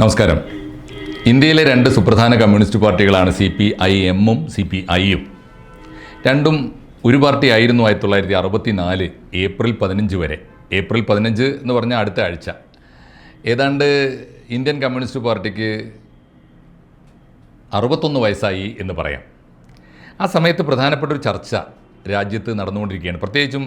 നമസ്കാരം. ഇന്ത്യയിലെ രണ്ട് സുപ്രധാന കമ്മ്യൂണിസ്റ്റ് പാർട്ടികളാണ് CPIMും CPIയും. രണ്ടും ഒരു പാർട്ടി ആയിരുന്നു 1964 ഏപ്രിൽ 15 വരെ. ഏപ്രിൽ 15 എന്ന് പറഞ്ഞാൽ അടുത്ത ആഴ്ച. ഏതാണ്ട് ഇന്ത്യൻ കമ്മ്യൂണിസ്റ്റ് പാർട്ടിക്ക് 61 വയസ്സായി എന്ന് പറയാം. ആ സമയത്ത് പ്രധാനപ്പെട്ട ഒരു ചർച്ച രാജ്യത്ത് നടന്നുകൊണ്ടിരിക്കുകയാണ്. പ്രത്യേകിച്ചും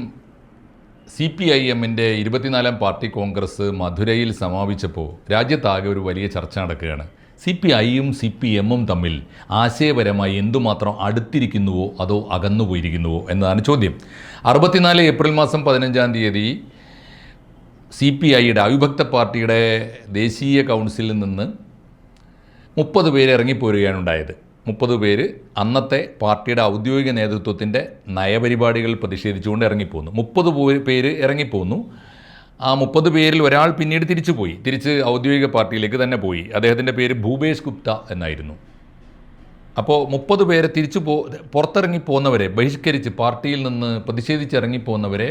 CPIMൻ്റെ 24ാം പാർട്ടി കോൺഗ്രസ് മധുരയിൽ സമാപിച്ചപ്പോൾ രാജ്യത്താകെ ഒരു വലിയ ചർച്ച നടക്കുകയാണ്. CPIയും CPMും തമ്മിൽ ആശയപരമായി എന്തുമാത്രം അടുത്തിരിക്കുന്നുവോ അതോ അകന്നുപോയിരിക്കുന്നുവോ എന്നതാണ് ചോദ്യം. 64 ഏപ്രിൽ മാസം 15-ാം തീയതി CPIയുടെ അവിഭക്ത പാർട്ടിയുടെ ദേശീയ കൗൺസിലിൽ നിന്ന് 30 പേര് ഇറങ്ങിപ്പോരുകയാണ് ഉണ്ടായത്. 30 പേര് അന്നത്തെ പാർട്ടിയുടെ ഔദ്യോഗിക നേതൃത്വത്തിൻ്റെ നയപരിപാടികൾ പ്രതിഷേധിച്ചുകൊണ്ട് ഇറങ്ങിപ്പോന്നു. 30 പേര് ഇറങ്ങിപ്പോന്നു. ആ 30 പേരിൽ ഒരാൾ പിന്നീട് തിരിച്ച് ഔദ്യോഗിക പാർട്ടിയിലേക്ക് തന്നെ പോയി. അദ്ദേഹത്തിൻ്റെ പേര് ഭൂപേഷ് ഗുപ്ത എന്നായിരുന്നു. അപ്പോൾ 30 പേരെ പുറത്തിറങ്ങിപ്പോന്നവരെ ബഹിഷ്കരിച്ച് പാർട്ടിയിൽ നിന്ന് പ്രതിഷേധിച്ചിറങ്ങിപ്പോന്നവരെ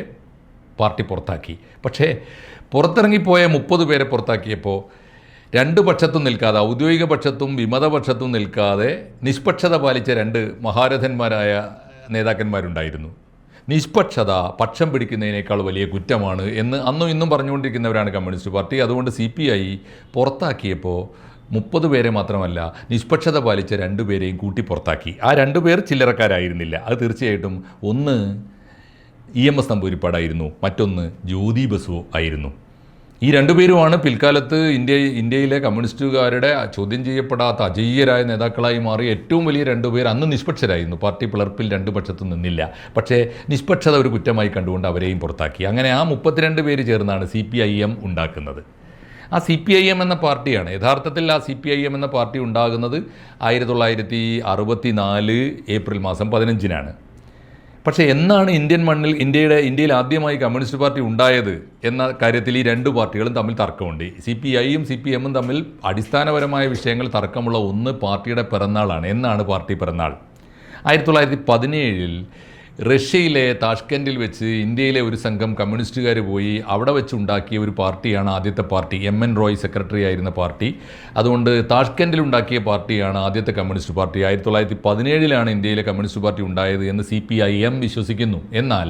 പാർട്ടി പുറത്താക്കി. പക്ഷേ പുറത്തിറങ്ങിപ്പോയ 30 പേരെ പുറത്താക്കിയപ്പോൾ രണ്ട് പക്ഷത്തും നിൽക്കാതെ, ഔദ്യോഗിക പക്ഷത്തും വിമതപക്ഷത്തും നിൽക്കാതെ നിഷ്പക്ഷത പാലിച്ച രണ്ട് മഹാരഥന്മാരായ നേതാക്കന്മാരുണ്ടായിരുന്നു. നിഷ്പക്ഷത പക്ഷം പിടിക്കുന്നതിനേക്കാൾ വലിയ കുറ്റമാണ് എന്ന് അന്നും ഇന്നും പറഞ്ഞുകൊണ്ടിരിക്കുന്നവരാണ് കമ്മ്യൂണിസ്റ്റ് പാർട്ടി. അതുകൊണ്ട് CPI പുറത്താക്കിയപ്പോൾ 30 പേരെ മാത്രമല്ല, നിഷ്പക്ഷത പാലിച്ച 2 പേരെയും കൂട്ടി പുറത്താക്കി. ആ 2 പേർ ചില്ലറക്കാരായിരുന്നില്ല. അത് തീർച്ചയായിട്ടും ഒന്ന് EMS നമ്പൂതിരിപ്പാടായിരുന്നു, മറ്റൊന്ന് ജ്യോതി ബസുവോ ആയിരുന്നു. ഈ 2 പേരുമാണ് പിൽക്കാലത്ത് ഇന്ത്യയിലെ കമ്മ്യൂണിസ്റ്റുകാരുടെ ചോദ്യം ചെയ്യപ്പെടാത്ത അജയ്യരായ നേതാക്കളായി മാറിയ ഏറ്റവും വലിയ 2 പേർ. അന്ന് നിഷ്പക്ഷരായിരുന്നു, പാർട്ടി പിളർപ്പിൽ 2 പക്ഷത്തും നിന്നില്ല. പക്ഷേ നിഷ്പക്ഷത ഒരു കുറ്റമായി കണ്ടുകൊണ്ട് അവരെയും പുറത്താക്കി. അങ്ങനെ ആ 32 പേര് ചേർന്നാണ് CPIM ഉണ്ടാക്കുന്നത്. ആ CPIM എന്ന പാർട്ടിയാണ് യഥാർത്ഥത്തിൽ ആ CPIM എന്ന പാർട്ടി ഉണ്ടാകുന്നത് 1964 ഏപ്രിൽ മാസം 15-നാണ്. പക്ഷേ എന്നാണ് ഇന്ത്യയിൽ ആദ്യമായി കമ്മ്യൂണിസ്റ്റ് പാർട്ടി ഉണ്ടായത് എന്ന കാര്യത്തിൽ ഈ 2 പാർട്ടികളും തമ്മിൽ തർക്കമുണ്ട്. CPIയും CPMും തമ്മിൽ അടിസ്ഥാനപരമായ വിഷയങ്ങൾ തർക്കമുള്ള ഒന്ന് പാർട്ടിയുടെ പിറന്നാളാണ്. എന്നാണ് പാർട്ടി പിറന്നാൾ? 1917 റഷ്യയിലെ താഷ്കെൻഡിൽ വെച്ച് ഇന്ത്യയിലെ ഒരു സംഘം കമ്മ്യൂണിസ്റ്റുകാർ പോയി അവിടെ വെച്ചുണ്ടാക്കിയ ഒരു പാർട്ടിയാണ് ആദ്യത്തെ പാർട്ടി. MN റോയ് സെക്രട്ടറി ആയിരുന്ന പാർട്ടി. അതുകൊണ്ട് താഷ്കെൻഡിൽ ഉണ്ടാക്കിയ പാർട്ടിയാണ് ആദ്യത്തെ കമ്മ്യൂണിസ്റ്റ് പാർട്ടി. 1917 ഇന്ത്യയിലെ കമ്മ്യൂണിസ്റ്റ് പാർട്ടി ഉണ്ടായത് എന്ന് CPIM വിശ്വസിക്കുന്നു. എന്നാൽ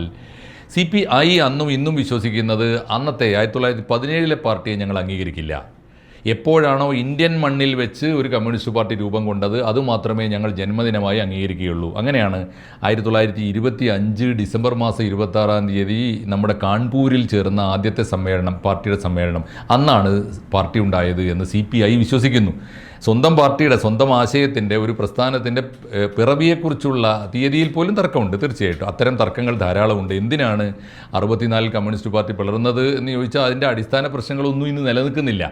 CPI അന്നും ഇന്നും വിശ്വസിക്കുന്നത് അന്നത്തെ 1917 പാർട്ടിയെ ഞങ്ങൾ അംഗീകരിക്കില്ല. എപ്പോഴാണോ ഇന്ത്യൻ മണ്ണിൽ വെച്ച് ഒരു കമ്മ്യൂണിസ്റ്റ് പാർട്ടി രൂപം കൊണ്ടത് അതുമാത്രമേ ഞങ്ങൾ ജന്മദിനമായി അംഗീകരിക്കുകയുള്ളൂ. അങ്ങനെയാണ് 1925 ഡിസംബർ മാസം 26-ാം തീയതി നമ്മുടെ കാൺപൂരിൽ ചേർന്ന ആദ്യത്തെ പാർട്ടിയുടെ സമ്മേളനം. അന്നാണ് പാർട്ടി ഉണ്ടായത് എന്ന് CPI വിശ്വസിക്കുന്നു. സ്വന്തം പാർട്ടിയുടെ സ്വന്തം ആശയത്തിൻ്റെ ഒരു പ്രസ്ഥാനത്തിൻ്റെ പിറവിയെക്കുറിച്ചുള്ള തീയതിയിൽ പോലും തർക്കമുണ്ട്. തീർച്ചയായിട്ടും അത്തരം തർക്കങ്ങൾ ധാരാളമുണ്ട്. എന്തിനാണ് 64 കമ്മ്യൂണിസ്റ്റ് പാർട്ടി പിളർന്നത് എന്ന് ചോദിച്ചാൽ അതിൻ്റെ അടിസ്ഥാന പ്രശ്നങ്ങളൊന്നും ഇന്ന് നിലനിൽക്കുന്നില്ല.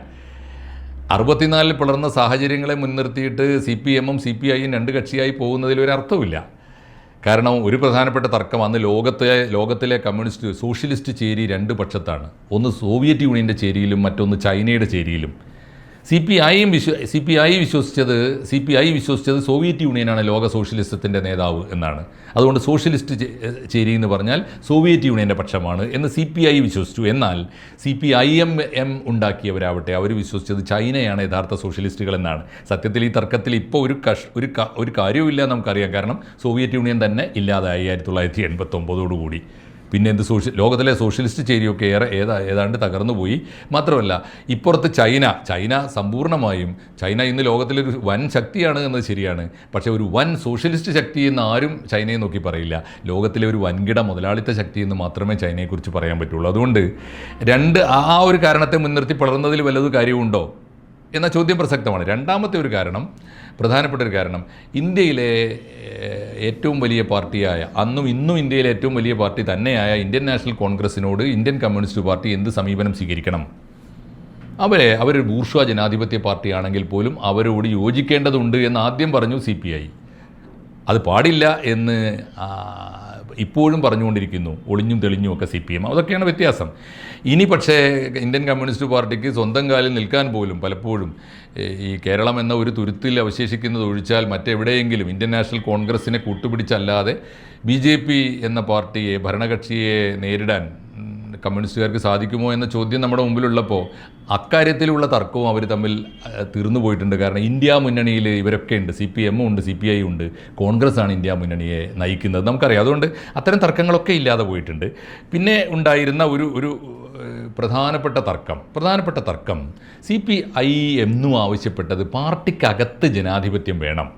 64 പിളർന്ന സാഹചര്യങ്ങളെ മുൻനിർത്തിയിട്ട് CPMും CPIയും 2 കക്ഷിയായി പോകുന്നതിൽ ഒരു അർത്ഥമില്ല. കാരണം ഒരു പ്രധാനപ്പെട്ട തർക്കം അന്ന് ലോകത്തിലെ സോഷ്യലിസ്റ്റ് ചേരി 2 പക്ഷത്താണ്. ഒന്ന് സോവിയറ്റ് യൂണിയൻ്റെ ചേരിയിലും മറ്റൊന്ന് ചൈനയുടെ ചേരിയിലും. CPI വിശ്വസിച്ചത് സോവിയറ്റ് യൂണിയനാണ് ലോക സോഷ്യലിസത്തിൻ്റെ നേതാവ് എന്നാണ്. അതുകൊണ്ട് സോഷ്യലിസ്റ്റ് ചേരി എന്ന് പറഞ്ഞാൽ സോവിയറ്റ് യൂണിയൻ്റെ പക്ഷമാണ് എന്ന് CPI വിശ്വസിച്ചു. എന്നാൽ CPIM ഉണ്ടാക്കിയവരാവട്ടെ അവർ വിശ്വസിച്ചത് ചൈനയാണ് യഥാർത്ഥ സോഷ്യലിസ്റ്റുകൾ എന്നാണ്. സത്യത്തിൽ ഈ തർക്കത്തിൽ ഇപ്പോൾ ഒരു കാര്യവുമില്ല നമുക്കറിയാം. കാരണം സോവിയറ്റ് യൂണിയൻ തന്നെ ഇല്ലാതായി 1989 പിന്നെ എന്ത് ലോകത്തിലെ സോഷ്യലിസ്റ്റ് ചേരിയൊക്കെ ഏതാണ്ട് തകർന്നുപോയി. മാത്രമല്ല ഇപ്പുറത്ത് ചൈന സമ്പൂർണ്ണമായും ഇന്ന് ലോകത്തിലൊരു വൻ ശക്തിയാണ് എന്നത് ശരിയാണ്. പക്ഷേ ഒരു വൻ സോഷ്യലിസ്റ്റ് ശക്തി എന്ന് ആരും ചൈനയെ നോക്കി പറയില്ല. ലോകത്തിലെ ഒരു വൻകിട മുതലാളിത്ത ശക്തി എന്ന് മാത്രമേ ചൈനയെക്കുറിച്ച് പറയാൻ പറ്റുള്ളൂ. അതുകൊണ്ട് ആ ഒരു കാരണത്തെ മുൻനിർത്തി പിളർന്നതിൽ വല്ലതും കാര്യമുണ്ടോ എന്ന ചോദ്യം പ്രസക്തമാണ്. രണ്ടാമത്തെ പ്രധാനപ്പെട്ട ഒരു കാരണം ഇന്ത്യയിലെ ഏറ്റവും വലിയ പാർട്ടിയായ അന്നും ഇന്നും ഇന്ത്യയിലെ ഏറ്റവും വലിയ പാർട്ടി തന്നെയായ ഇന്ത്യൻ നാഷണൽ കോൺഗ്രസിനോട് ഇന്ത്യൻ കമ്മ്യൂണിസ്റ്റ് പാർട്ടി എന്ത് സമീപനം സ്വീകരിക്കണം? അവരൊരു ബൂർഷ്വാ ജനാധിപത്യ പാർട്ടിയാണെങ്കിൽ പോലും അവരോട് യോജിക്കേണ്ടതുണ്ട് എന്ന് ആദ്യം പറഞ്ഞു CPI. അത് പാടില്ല എന്ന് ഇപ്പോഴും പറഞ്ഞുകൊണ്ടിരിക്കുന്നു, ഒളിഞ്ഞും തെളിഞ്ഞുമൊക്കെ CPM. അതൊക്കെയാണ് വ്യത്യാസം. ഇനി പക്ഷേ ഇന്ത്യൻ കമ്മ്യൂണിസ്റ്റ് പാർട്ടിക്ക് സ്വന്തം കാലിൽ നിൽക്കാൻ പോലും പലപ്പോഴും ഈ കേരളം എന്ന ഒരു തുരുത്തിൽ അവശേഷിക്കുന്നത് ഒഴിച്ചാൽ മറ്റെവിടെയെങ്കിലും ഇന്ത്യൻ നാഷണൽ കോൺഗ്രസിനെ കൂട്ടുപിടിച്ചല്ലാതെ BJP എന്ന പാർട്ടിയെ ഭരണകക്ഷിയെ നേരിടാൻ കമ്മ്യൂണിസ്റ്റുകാർക്ക് സാധിക്കുമോ എന്ന ചോദ്യം നമ്മുടെ മുമ്പിലുള്ളപ്പോൾ അക്കാര്യത്തിലുള്ള തർക്കവും അവർ തമ്മിൽ തീർന്നു പോയിട്ടുണ്ട്. കാരണം ഇന്ത്യ മുന്നണിയിൽ ഇവരൊക്കെ ഉണ്ട്, CPM ഉണ്ട്, CPI ഉണ്ട്, കോൺഗ്രസ്സാണ് ഇന്ത്യ മുന്നണിയെ നയിക്കുന്നത്, നമുക്കറിയാം. അതുകൊണ്ട് അത്തരം തർക്കങ്ങളൊക്കെ ഇല്ലാതെ പോയിട്ടുണ്ട്. പിന്നെ ഉണ്ടായിരുന്ന ഒരു പ്രധാനപ്പെട്ട തർക്കം CPI എന്നും ആവശ്യപ്പെട്ടത് പാർട്ടിക്കകത്ത് ജനാധിപത്യം വേണം,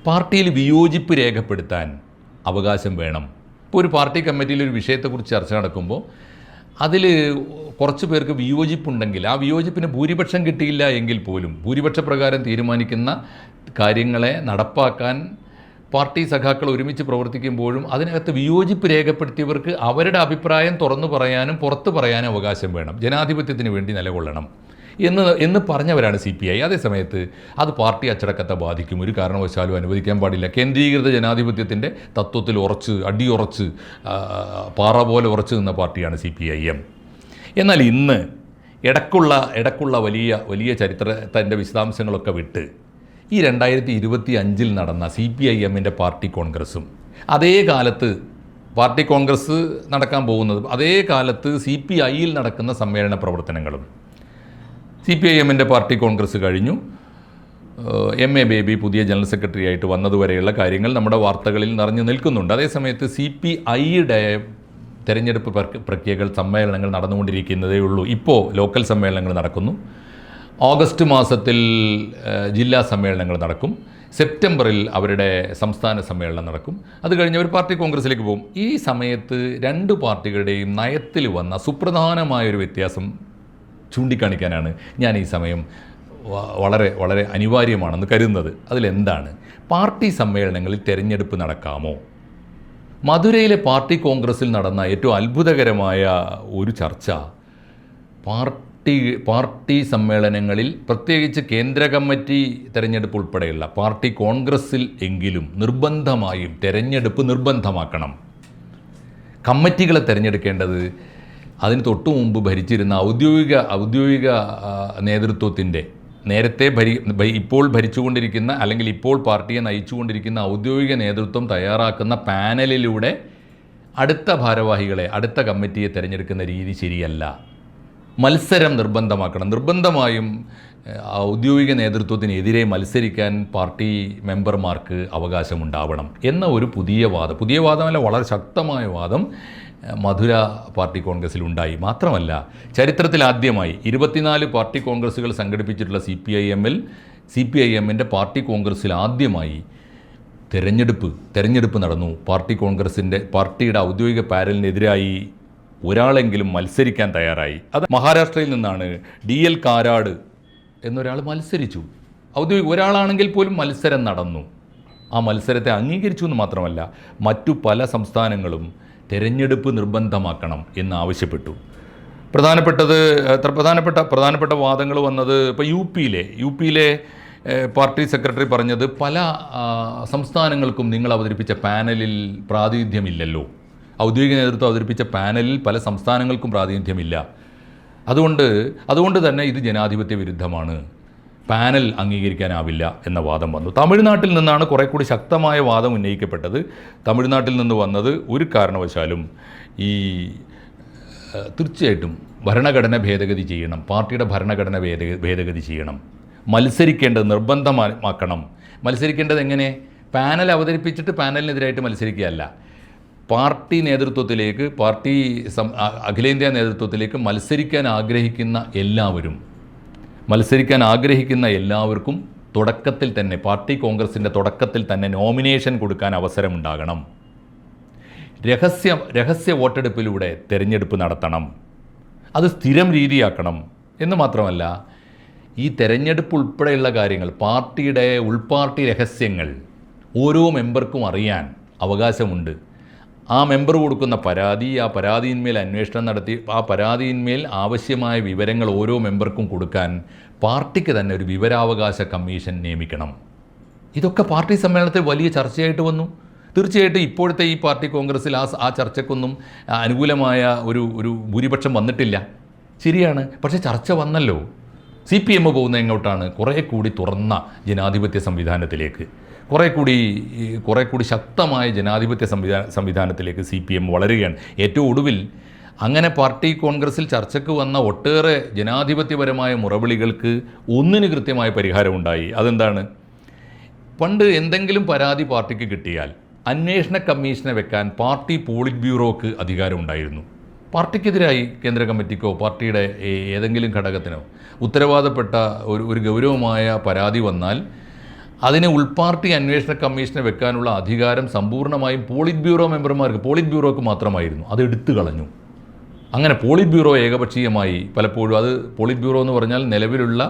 പാർട്ടിയിൽ വിയോജിപ്പ് രേഖപ്പെടുത്താൻ അവകാശം വേണം. ഇപ്പോൾ ഒരു പാർട്ടി കമ്മിറ്റിയിൽ ഒരു വിഷയത്തെക്കുറിച്ച് ചർച്ച നടക്കുമ്പോൾ അതിൽ കുറച്ച് പേർക്ക് വിയോജിപ്പുണ്ടെങ്കിൽ ആ വിയോജിപ്പിന് ഭൂരിപക്ഷം കിട്ടിയില്ല എങ്കിൽ പോലും ഭൂരിപക്ഷ പ്രകാരം തീരുമാനിക്കുന്ന കാര്യങ്ങളെ നടപ്പാക്കാൻ പാർട്ടി സഖാക്കൾ ഒരുമിച്ച് പ്രവർത്തിക്കുമ്പോഴും അതിനകത്ത് വിയോജിപ്പ് രേഖപ്പെടുത്തിയവർക്ക് അവരുടെ അഭിപ്രായം തുറന്നു പറയാനും പുറത്ത് പറയാനും അവകാശം വേണം, ജനാധിപത്യത്തിന് വേണ്ടി നിലകൊള്ളണം എന്ന് പറഞ്ഞവരാണ് CPI. അതേസമയത്ത് അത് പാർട്ടി അച്ചടക്കത്തെ ബാധിക്കും, ഒരു കാരണവശാലും അനുവദിക്കാൻ പാടില്ല. കേന്ദ്രീകൃത ജനാധിപത്യത്തിൻ്റെ തത്വത്തിൽ അടിയുറച്ച് പാറ പോലെ ഉറച്ചു നിന്ന പാർട്ടിയാണ് CPIM. എന്നാൽ ഇന്ന് ഇടക്കുള്ള വലിയ ചരിത്രത്തിൻ്റെ വിശദാംശങ്ങളൊക്കെ വിട്ട് ഈ 2025 നടന്ന CPIMൻ്റെ പാർട്ടി കോൺഗ്രസ്സും അതേ കാലത്ത് പാർട്ടി കോൺഗ്രസ് നടക്കാൻ പോകുന്നതും അതേ കാലത്ത് CPIയിൽ നടക്കുന്ന സമ്മേളന പ്രവർത്തനങ്ങളും, CPIMൻ്റെ പാർട്ടി കോൺഗ്രസ് കഴിഞ്ഞു, MA ബേബി പുതിയ ജനറൽ സെക്രട്ടറി ആയിട്ട് വന്നതുവരെയുള്ള കാര്യങ്ങൾ നമ്മുടെ വാർത്തകളിൽ നിറഞ്ഞു നിൽക്കുന്നുണ്ട്. അതേസമയത്ത് CPIയുടെ തെരഞ്ഞെടുപ്പ് പ്രക്രിയകൾ സമ്മേളനങ്ങൾ നടന്നുകൊണ്ടിരിക്കുന്നതേ ഉള്ളൂ. ഇപ്പോൾ ലോക്കൽ സമ്മേളനങ്ങൾ നടക്കുന്നു, ഓഗസ്റ്റ് മാസത്തിൽ ജില്ലാ സമ്മേളനങ്ങൾ നടക്കും, സെപ്റ്റംബറിൽ അവരുടെ സംസ്ഥാന സമ്മേളനം നടക്കും, അത് കഴിഞ്ഞ് അവർ പാർട്ടി കോൺഗ്രസ്സിലേക്ക് പോകും. ഈ സമയത്ത് രണ്ട് പാർട്ടികളുടെയും നയത്തിൽ വന്ന സുപ്രധാനമായൊരു വ്യത്യാസം ചൂണ്ടിക്കാണിക്കാനാണ് ഞാൻ ഈ സമയം വളരെ അനിവാര്യമാണെന്ന് കരുതുന്നത്. അതിലെന്താണ്? പാർട്ടി സമ്മേളനങ്ങളിൽ തെരഞ്ഞെടുപ്പ് നടക്കാമോ? മധുരയിലെ പാർട്ടി കോൺഗ്രസ്സിൽ നടന്ന ഏറ്റവും അത്ഭുതകരമായ ഒരു ചർച്ച പാർട്ടി സമ്മേളനങ്ങളിൽ, പ്രത്യേകിച്ച് കേന്ദ്ര കമ്മിറ്റി തെരഞ്ഞെടുപ്പ് ഉൾപ്പെടെയുള്ള പാർട്ടി കോൺഗ്രസ്സിൽ എങ്കിലും നിർബന്ധമായും തെരഞ്ഞെടുപ്പ് നിർബന്ധമാക്കണം. കമ്മിറ്റികളെ തിരഞ്ഞെടുക്കേണ്ടത് അതിന് തൊട്ടു മുമ്പ് ഭരിച്ചിരുന്ന ഔദ്യോഗിക നേതൃത്വത്തിൻ്റെ, നേരത്തെ ഇപ്പോൾ ഭരിച്ചുകൊണ്ടിരിക്കുന്ന അല്ലെങ്കിൽ ഇപ്പോൾ പാർട്ടിയെ നയിച്ചുകൊണ്ടിരിക്കുന്ന ഔദ്യോഗിക നേതൃത്വം തയ്യാറാക്കുന്ന പാനലിലൂടെ അടുത്ത ഭാരവാഹികളെ, അടുത്ത കമ്മിറ്റിയെ തിരഞ്ഞെടുക്കുന്ന രീതി ശരിയല്ല. മത്സരം നിർബന്ധമാക്കണം. നിർബന്ധമായും ഔദ്യോഗിക നേതൃത്വത്തിനെതിരെ മത്സരിക്കാൻ പാർട്ടി മെമ്പർമാർക്ക് അവകാശമുണ്ടാവണം എന്ന ഒരു പുതിയ വാദമല്ല, വളരെ ശക്തമായ വാദം മധുര പാർട്ടി കോൺഗ്രസ്സിൽ ഉണ്ടായി. മാത്രമല്ല, ചരിത്രത്തിൽ ആദ്യമായി 24 പാർട്ടി കോൺഗ്രസ്സുകൾ സംഘടിപ്പിച്ചിട്ടുള്ള CPIMൻ്റെ പാർട്ടി കോൺഗ്രസ്സിൽ ആദ്യമായി തെരഞ്ഞെടുപ്പ് നടന്നു. പാർട്ടിയുടെ ഔദ്യോഗിക പാനലിനെതിരായി ഒരാളെങ്കിലും മത്സരിക്കാൻ തയ്യാറായി. അത് മഹാരാഷ്ട്രയിൽ നിന്നാണ് DL കാരാട് എന്നൊരാൾ മത്സരിച്ചു. ഒരാളാണെങ്കിൽ പോലും മത്സരം നടന്നു. ആ മത്സരത്തെ അംഗീകരിച്ചു എന്ന് മാത്രമല്ല, മറ്റു പല സംസ്ഥാനങ്ങളും തെരഞ്ഞെടുപ്പ് നിർബന്ധമാക്കണം എന്ന് ആവശ്യപ്പെട്ടു. പ്രധാനപ്പെട്ട വാദങ്ങൾ വന്നത് ഇപ്പോൾ യു പിയിലെ പാർട്ടി സെക്രട്ടറി പറഞ്ഞത്, പല സംസ്ഥാനങ്ങൾക്കും നിങ്ങൾ അവതരിപ്പിച്ച പാനലിൽ പ്രാതിനിധ്യമില്ലല്ലോ, ഔദ്യോഗിക നേതൃത്വം അവതരിപ്പിച്ച പാനലിൽ പല സംസ്ഥാനങ്ങൾക്കും പ്രാതിനിധ്യമില്ല, അതുകൊണ്ട് തന്നെ ഇത് ജനാധിപത്യ വിരുദ്ധമാണ്, പാനൽ അംഗീകരിക്കാനാവില്ല എന്ന വാദം വന്നു. തമിഴ്നാട്ടിൽ നിന്നാണ് കുറേ കൂടി ശക്തമായ വാദം ഉന്നയിക്കപ്പെട്ടത്. തമിഴ്നാട്ടിൽ നിന്ന് വന്നത്, ഒരു കാരണവശാലും തീർച്ചയായിട്ടും ഭരണഘടന ഭേദഗതി ചെയ്യണം, പാർട്ടിയുടെ ഭരണഘടന ഭേദഗതി ചെയ്യണം, മത്സരിക്കേണ്ടത് നിർബന്ധമാക്കണം. മത്സരിക്കേണ്ടത് എങ്ങനെ? പാനൽ അവതരിപ്പിച്ചിട്ട് പാനലിനെതിരായിട്ട് മത്സരിക്കുകയല്ല, പാർട്ടി നേതൃത്വത്തിലേക്ക്, അഖിലേന്ത്യാ നേതൃത്വത്തിലേക്ക് മത്സരിക്കാൻ ആഗ്രഹിക്കുന്ന എല്ലാവർക്കും തുടക്കത്തിൽ തന്നെ, പാർട്ടി കോൺഗ്രസിൻ്റെ തുടക്കത്തിൽ തന്നെ നോമിനേഷൻ കൊടുക്കാൻ അവസരമുണ്ടാകണം. രഹസ്യ വോട്ടെടുപ്പിലൂടെ തെരഞ്ഞെടുപ്പ് നടത്തണം. അത് സ്ഥിരം രീതിയാക്കണം എന്ന് മാത്രമല്ല, ഈ തെരഞ്ഞെടുപ്പ് ഉൾപ്പെടെയുള്ള കാര്യങ്ങൾ, പാർട്ടിയുടെ ഉൾപാർട്ടി രഹസ്യങ്ങൾ ഓരോ മെമ്പർക്കും അറിയാൻ അവകാശമുണ്ട്. ആ മെമ്പർ കൊടുക്കുന്ന പരാതി, ആ പരാതിയിന്മേൽ അന്വേഷണം നടത്തി ആ പരാതിയിന്മേൽ ആവശ്യമായ വിവരങ്ങൾ ഓരോ മെമ്പർക്കും കൊടുക്കാൻ പാർട്ടിക്ക് തന്നെ ഒരു വിവരാവകാശ കമ്മീഷൻ നിയമിക്കണം. ഇതൊക്കെ പാർട്ടി സമ്മേളനത്തിൽ വലിയ ചർച്ചയായിട്ട് വന്നു. തീർച്ചയായിട്ടും ഇപ്പോഴത്തെ ഈ പാർട്ടി കോൺഗ്രസ്സിൽ ആ ചർച്ചയ്ക്കൊന്നും അനുകൂലമായ ഒരു ഭൂരിപക്ഷം വന്നിട്ടില്ല, ശരിയാണ്. പക്ഷേ ചർച്ച വന്നല്ലോ. CPM പോകുന്ന എങ്ങോട്ടാണ്? കുറേ കൂടി തുറന്ന ജനാധിപത്യ സംവിധാനത്തിലേക്ക്, കുറേ കൂടി ശക്തമായ ജനാധിപത്യ സംവിധാനത്തിലേക്ക് CPM വളരുകയാണ്. ഏറ്റവും ഒടുവിൽ അങ്ങനെ പാർട്ടി കോൺഗ്രസിൽ ചർച്ചയ്ക്ക് വന്ന ഒട്ടേറെ ജനാധിപത്യപരമായ മുറവിളികൾക്ക് ഒന്നിന് കൃത്യമായ പരിഹാരമുണ്ടായി. അതെന്താണ്? പണ്ട് എന്തെങ്കിലും പരാതി പാർട്ടിക്ക് കിട്ടിയാൽ അന്വേഷണ കമ്മീഷനെ വെക്കാൻ പാർട്ടി പോളിറ്റ് ബ്യൂറോക്ക് അധികാരമുണ്ടായിരുന്നു. പാർട്ടിക്കെതിരായി കേന്ദ്ര കമ്മിറ്റിക്കോ പാർട്ടിയുടെ ഏതെങ്കിലും ഘടകത്തിനോ ഉത്തരവാദപ്പെട്ട ഒരു ഗൗരവമായ പരാതി വന്നാൽ അതിനെ ഉൾപാർട്ടി അന്വേഷണ കമ്മീഷനെ വെക്കാനുള്ള അധികാരം സമ്പൂർണ്ണമായും പോളിറ്റ് ബ്യൂറോ മെമ്പർമാർക്ക്, പോളിറ്റ് ബ്യൂറോക്ക് മാത്രമായിരുന്നു. അത് എടുത്തു കളഞ്ഞു. അങ്ങനെ പോളിറ്റ് ബ്യൂറോ ഏകപക്ഷീയമായി പലപ്പോഴും, അത് പോളിറ്റ് ബ്യൂറോ എന്ന് പറഞ്ഞാൽ നിലവിലുള്ള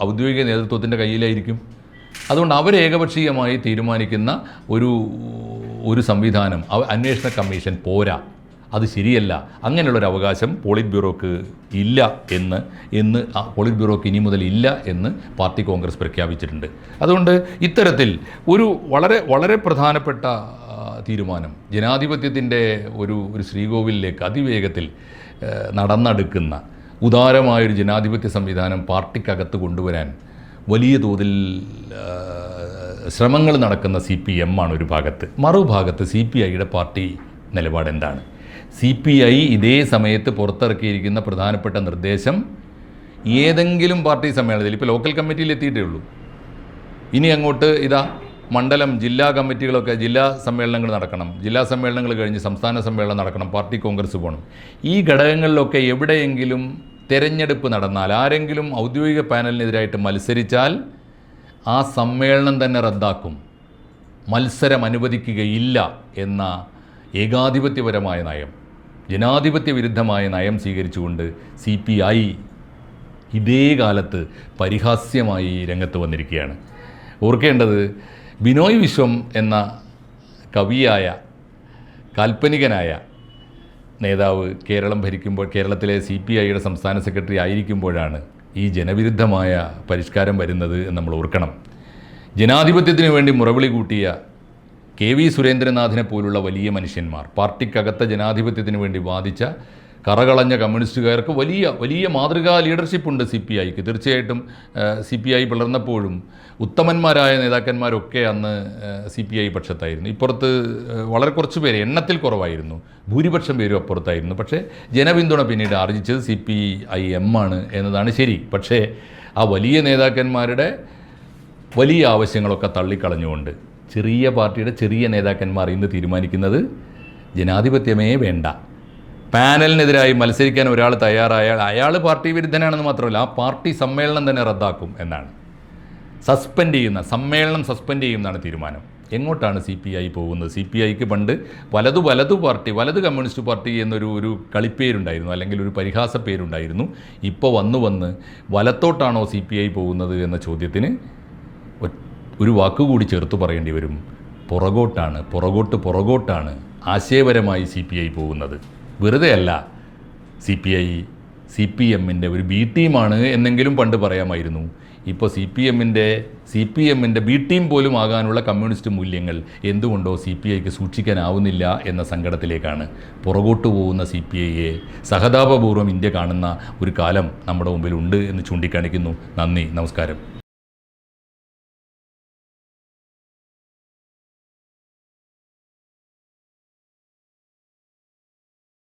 ഔദ്യോഗിക നേതൃത്വത്തിൻ്റെ കയ്യിലായിരിക്കും. അതുകൊണ്ട് അവർ ഏകപക്ഷീയമായി തീരുമാനിക്കുന്ന ഒരു സംവിധാനം അന്വേഷണ കമ്മീഷൻ പോരാ, അത് ശരിയല്ല. അങ്ങനെയുള്ളൊരു അവകാശം പോളിറ്റ് ബ്യൂറോക്ക് ഇല്ല എന്ന് പോളിറ്റ് ബ്യൂറോക്ക് ഇനി മുതൽ ഇല്ല എന്ന് പാർട്ടി കോൺഗ്രസ് പ്രഖ്യാപിച്ചിട്ടുണ്ട്. അതുകൊണ്ട് ഇത്തരത്തിൽ ഒരു വളരെ വളരെ പ്രധാനപ്പെട്ട തീരുമാനം ജനാധിപത്യത്തിൻ്റെ ഒരു ശ്രീകോവിലേക്ക് അതിവേഗത്തിൽ നടന്നെടുക്കുന്ന ഉദാരമായൊരു ജനാധിപത്യ സംവിധാനം പാർട്ടിക്കകത്ത് കൊണ്ടുവരാൻ വലിയ തോതിൽ ശ്രമങ്ങൾ നടക്കുന്ന CPM ആണ് ഒരു ഭാഗത്ത്. മറുഭാഗത്ത് CPIയുടെ പാർട്ടി നിലപാടെന്താണ്? CPI ഇതേ സമയത്ത് പുറത്തിറക്കിയിരിക്കുന്ന പ്രധാനപ്പെട്ട നിർദ്ദേശം ഏതെങ്കിലും പാർട്ടി സമ്മേളനത്തിൽ, ഇപ്പോൾ ലോക്കൽ കമ്മിറ്റിയിൽ എത്തിയിട്ടേ ഉള്ളൂ, ഇനി അങ്ങോട്ട് മണ്ഡലം ജില്ലാ കമ്മിറ്റികളൊക്കെ ജില്ലാ സമ്മേളനങ്ങൾ നടക്കണം, ജില്ലാ സമ്മേളനങ്ങൾ കഴിഞ്ഞ് സംസ്ഥാന സമ്മേളനം നടക്കണം, പാർട്ടി കോൺഗ്രസ് പോകണം. ഈ ഘടകങ്ങളിലൊക്കെ എവിടെയെങ്കിലും തെരഞ്ഞെടുപ്പ് നടന്നാൽ, ആരെങ്കിലും ഔദ്യോഗിക പാനലിനെതിരായിട്ട് മത്സരിച്ചാൽ ആ സമ്മേളനം തന്നെ റദ്ദാക്കും, മത്സരം അനുവദിക്കുകയില്ല എന്ന ഏകാധിപത്യപരമായ നയം, ജനാധിപത്യ വിരുദ്ധമായ നയം സ്വീകരിച്ചുകൊണ്ട് CPI ഇതേ കാലത്ത് പരിഹാസ്യമായി രംഗത്ത് വന്നിരിക്കുകയാണ്. ഓർക്കേണ്ടത്, ബിനോയ് വിശ്വം എന്ന കവിയായ കാൽപ്പനികനായ നേതാവ് കേരളം ഭരിക്കുമ്പോൾ, കേരളത്തിലെ CPIയുടെ സംസ്ഥാന സെക്രട്ടറി ആയിരിക്കുമ്പോഴാണ് ഈ ജനവിരുദ്ധമായ പരിഷ്കാരം വരുന്നത് എന്ന് നമ്മൾ ഓർക്കണം. ജനാധിപത്യത്തിന് വേണ്ടി മുറവിളി കൂട്ടിയ KV സുരേന്ദ്രനാഥിനെ പോലുള്ള വലിയ മനുഷ്യന്മാർ, പാർട്ടിക്കകത്ത ജനാധിപത്യത്തിന് വേണ്ടി വാദിച്ച കറകളഞ്ഞ കമ്മ്യൂണിസ്റ്റുകാർക്ക് വലിയ വലിയ മാതൃകാ ലീഡർഷിപ്പുണ്ട് CPIക്ക്. തീർച്ചയായിട്ടും CPI പിളർന്നപ്പോഴും ഉത്തമന്മാരായ നേതാക്കന്മാരൊക്കെ അന്ന് CPI പക്ഷത്തായിരുന്നു. ഇപ്പുറത്ത് വളരെ കുറച്ച് പേര്, എണ്ണത്തിൽ കുറവായിരുന്നു, ഭൂരിപക്ഷം പേരും അപ്പുറത്തായിരുന്നു. പക്ഷേ ജനപിന്തുണ പിന്നീട് ആർജിച്ചത് CPIM ആണ് എന്നതാണ് ശരി. പക്ഷേ ആ വലിയ നേതാക്കന്മാരുടെ വലിയ ആവശ്യങ്ങളൊക്കെ തള്ളിക്കളഞ്ഞുകൊണ്ട് ചെറിയ പാർട്ടിയുടെ ചെറിയ നേതാക്കന്മാർ ഇന്ന് തീരുമാനിക്കുന്നത് ജനാധിപത്യമേ വേണ്ട, പാനലിനെതിരായി മത്സരിക്കാൻ ഒരാൾ തയ്യാറായാൽ അയാൾ പാർട്ടി വിരുദ്ധനാണെന്ന് മാത്രമല്ല, ആ പാർട്ടി സമ്മേളനം തന്നെ റദ്ദാക്കും എന്നാണ്. സമ്മേളനം സസ്പെൻഡ് ചെയ്യുന്നതാണ് തീരുമാനം. എങ്ങോട്ടാണ് CPI പോകുന്നത്? CPIക്ക് പണ്ട് വലത് കമ്മ്യൂണിസ്റ്റ് പാർട്ടി എന്നൊരു കളിപ്പേരുണ്ടായിരുന്നു, അല്ലെങ്കിൽ ഒരു പരിഹാസ പേരുണ്ടായിരുന്നു. ഇപ്പോൾ വന്ന് വലത്തോട്ടാണോ CPI പോകുന്നത് എന്ന ചോദ്യത്തിന് ഒരു വാക്കുകൂടി ചേർത്ത് പറയേണ്ടി വരും. പുറകോട്ടാണ് ആശയപരമായി CPI പോകുന്നത്. വെറുതെ അല്ല. CPIന്റെ ഒരു B ടീമാണ് എന്നെങ്കിലും പണ്ട് പറയാമായിരുന്നു. ഇപ്പോൾ CPMന്റെ B ടീം പോലും ആകാനുള്ള കമ്മ്യൂണിസ്റ്റ് മൂല്യങ്ങൾ എന്തുകൊണ്ടോ CPIക്ക് സൂക്ഷിക്കാനാവുന്നില്ല എന്ന സങ്കടത്തിലേക്കാണ് പുറകോട്ട് പോകുന്ന CPIയെ സഹതാപപൂർവ്വം ഇന്ത്യ കാണുന്ന ഒരു കാലം നമ്മുടെ മുമ്പിലുണ്ട് എന്ന് ചൂണ്ടിക്കാണിക്കുന്നു. നന്ദി, നമസ്കാരം.